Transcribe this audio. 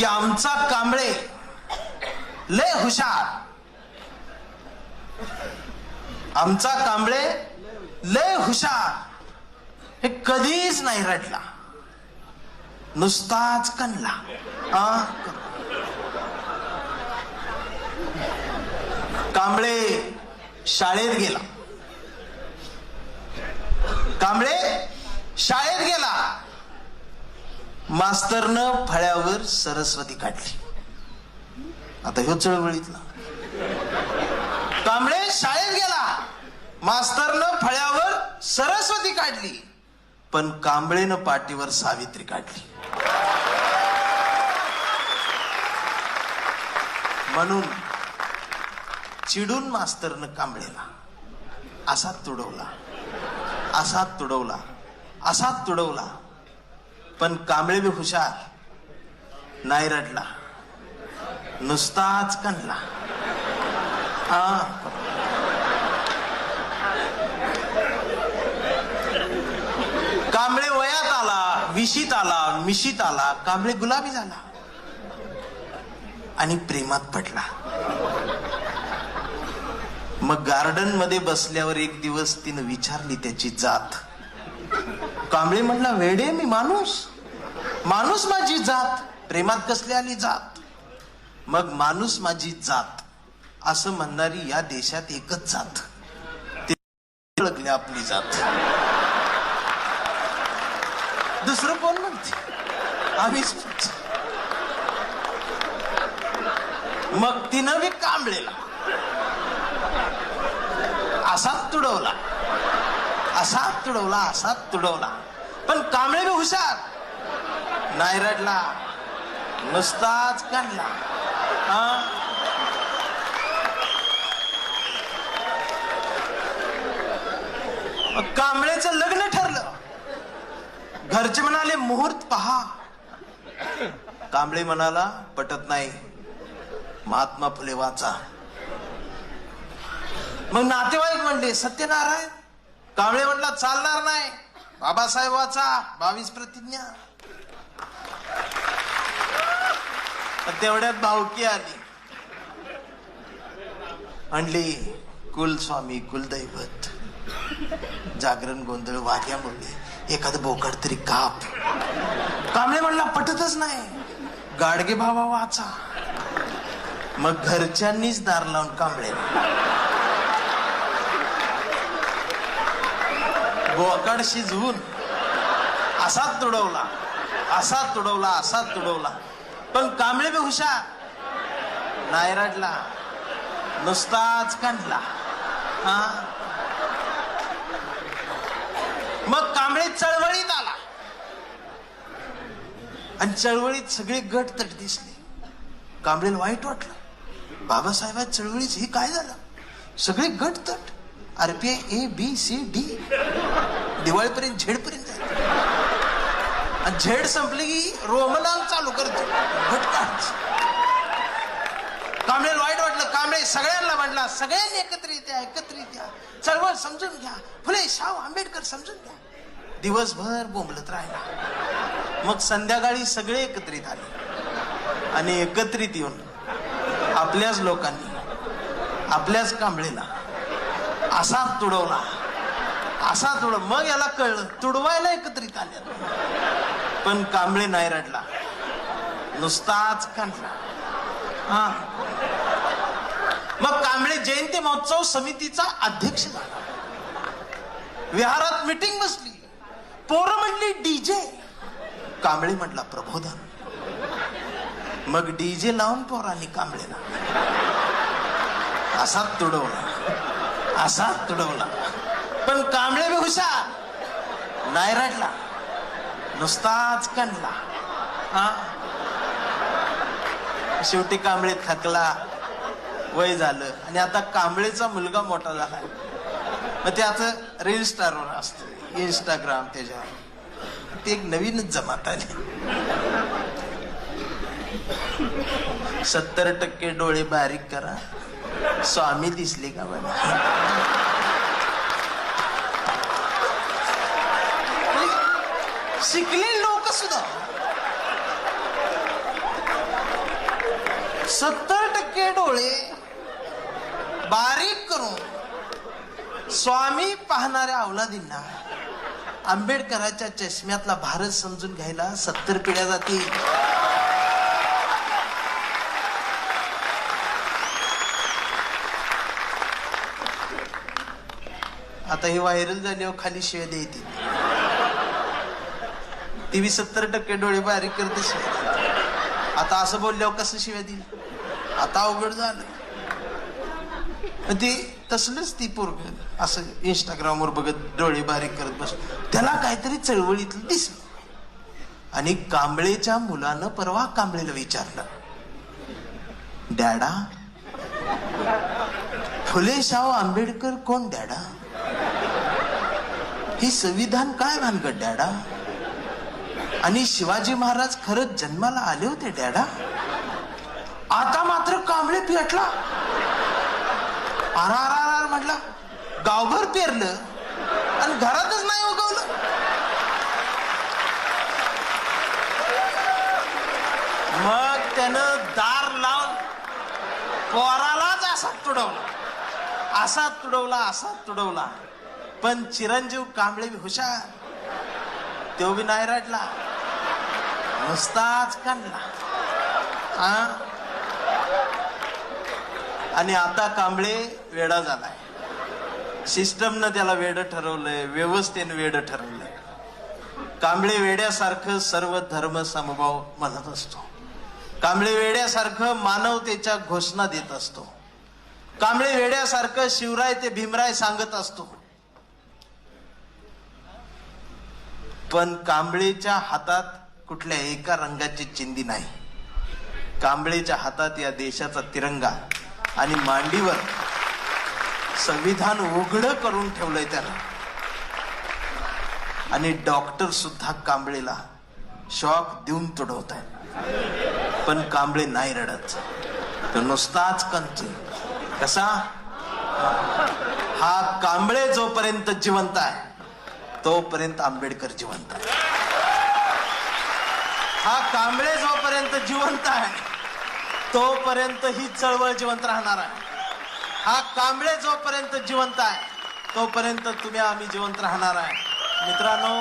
की आमचा कांबळे लय हुशार, आमचा कांबळे लय हुशार, हे कधीच नाही रडला, नुसताच कणला. कांबळे शाळेत गेला, कांबळे शाळेत गेला. मास्तरनं फळ्यावर सरस्वती काढली. आता ह्यो चळवळीतला. कांबळे शाळेत गेला, मास्तरनं फळ्यावर सरस्वती काढली, पण कांबळेनं पाठीवर सावित्री काढली. म्हणून चिडून मास्तरनं कांबळेला असा तुडवला, असा तुडवला, असा तुडवला. पण कांबळे बी हुशार, नाही रडला, नुसताच कणला. कांबळे वयात आला, विशीत आला, मिशीत आला, कांबळे गुलाबी झाला आणि प्रेमात पडला. मग गार्डन मध्ये बसल्यावर एक दिवस तिनं विचारली त्याची जात. कांबळे म्हणला, वेडे मी माणूस, माणूस माझी जात, प्रेमात कसली आली जात. मग माणूस माझी जात असं म्हणणारी या देशात एकच जात, ते ओळखली आपली जात. दुसरं कोण म्हणते, आम्हीच. मग तिनं बी कांबळेला असाच तुडवला, असाच तुडवला, असाच तुडवला. पण कांबळे बी हुशार, नाही रडला, नुसताच काढला. कांबळेचं लग्न ठरलं. घरचे म्हणाले मुहूर्त पहा. कांबळे म्हणाला, पटत नाही, महात्मा फुले वाचा. मग नातेवाईक म्हणले सत्यनारायण. कांबळे म्हटला, चालणार नाही, बाबासाहेब वाचा, 22 प्रतिज्ञा. तेवढ्यात भावकी आली, म्हणली कुलस्वामी कुलदैवत, जागरण गोंधळ वाद्यामुळे एखादं बोकड तरी काप. कांबळे म्हणला, पटतच नाही, गाडगे बाबा वाचा. मग घरच्यांनीच दार लावून कांबळे बोकड शिजवून असाच तुडवला, असा तुडवला, असा तुडवला. पण कांबळे बी हुशार, नाही रडला, नुसताच काढला. मग कांबळे चळवळीत आला आणि चळवळीत सगळे गट तट दिसले. कांबळेला वाईट वाटलं, बाबासाहेब चळवळीच हे काय झालं, सगळे गट तट. आरपीआय ABCD दिवाळीपर्यंत झेडपर्यंत जायचं आणि झेड संपली की रोमनांग चालू करतो गट काढायचं. कांबळेला वाईट वाटलं. कांबळे सगळ्यांना म्हणला, सगळ्यांनी एकत्रित या, एकत्रित या, चळवळ समजून घ्या, फुले शाहू आंबेडकर समजून घ्या. दिवसभर बोंबलत राहिला. मग संध्याकाळी सगळे एकत्रित आले आणि एकत्रित येऊन आपल्याच लोकांनी आपल्याच कांबळेला असा तुडवला, असा तुडव. मग याला कळलं तुडवायला एकत्रित आले. पण कांबळे नाही रडला, नुसताच काढला. मग कांबळे जयंती महोत्सव समितीचा अध्यक्ष झाला. विहारात मीटिंग बसली. पोरं म्हणली डीजे. कांबळे म्हटला प्रबोधन. मग डीजे लावून पोरांनी कांबळेला असा तुडवला, असा तुडवला. पण कांबळे बी हुशार, नाही रडला, नुसताच काढला. शेवटी कांबळे थकला, वय झालं आणि आता कांबळेचा मुलगा मोठा झाला. मग ते आता रील स्टारवर असतं, इंस्टाग्राम, त्याच्यावर ते एक नवीनच जमात आली. 70% डोळे बारीक करा, स्वामी दिसले का बघा. शिकले लोक सुद्धा 70% डोळे बारीक करून स्वामी पाहणाऱ्या अवलादींना आंबेडकरांच्या चष्म्यातला भारत समजून घ्यायला 70 पिढ्या जातील. आता ही व्हायरल झाल्यावर खाली शिव्या द्यायची. ती 70% डोळे बारीक करते शिव्या देते. आता असं बोलल्यावर कसं शिव्या देईल? आता अवघड झालं. ती तसलंच ती पोरग असं इंस्टाग्रामवर बघत डोळे बारीक करत बस. त्याला काहीतरी चळवळीतलं दिसलं आणि कांबळेच्या मुलानं परवा कांबळेला विचारलं, डॅडा फुले शाहू आंबेडकर कोण डॅडा? ही संविधान काय भानगड डॅडा? आणि शिवाजी महाराज खरंच जन्माला आले होते डॅडा? आता मात्र कांबळे पेटला. आर म्हटला, गावभर पेरलं आणि घरातच नाही उगवलं. मग त्यानं दार लावून पोरालाच असा तुडवला. पण चिरंजीव कांबळे बी हुशार, तो बी नाही रडला, नुसताच काढला. आणि आता कांबळे वेडा झालाय. सिस्टमनं त्याला वेड ठरवलंय, व्यवस्थेनं वेड ठरवलंय. कांबळे वेड्यासारखं सर्व धर्म समभाव म्हणत असतो. कांबळे वेड्यासारखं मानवतेच्या घोषणा देत असतो. कांबळे वेड्यासारखं शिवराय ते भीमराय सांगत असतो. पण कांबळेच्या हातात कुठल्या एका रंगाची चिंधी नाही. कांबळेच्या हातात या देशाचा तिरंगा आणि मांडीवर संविधान उघडं करून ठेवलंय त्यानं. आणि डॉक्टर सुद्धा कांबळेला शॉक देऊन तुडवत आहे. पण कांबळे नाही रडत, तो नुसताच कंतोय. कसा? हा कांबळे जोपर्यंत जिवंत आहे तोपर्यंत आंबेडकर जिवंत आहे. हा कांबळे जोपर्यंत जिवंत आहे तोपर्यंत ही चळवळ जिवंत राहणार आहे. हा कांबळे जोपर्यंत जिवंत आहे तोपर्यंत तुम्ही आम्ही जिवंत राहणार आहे. मित्रांनो,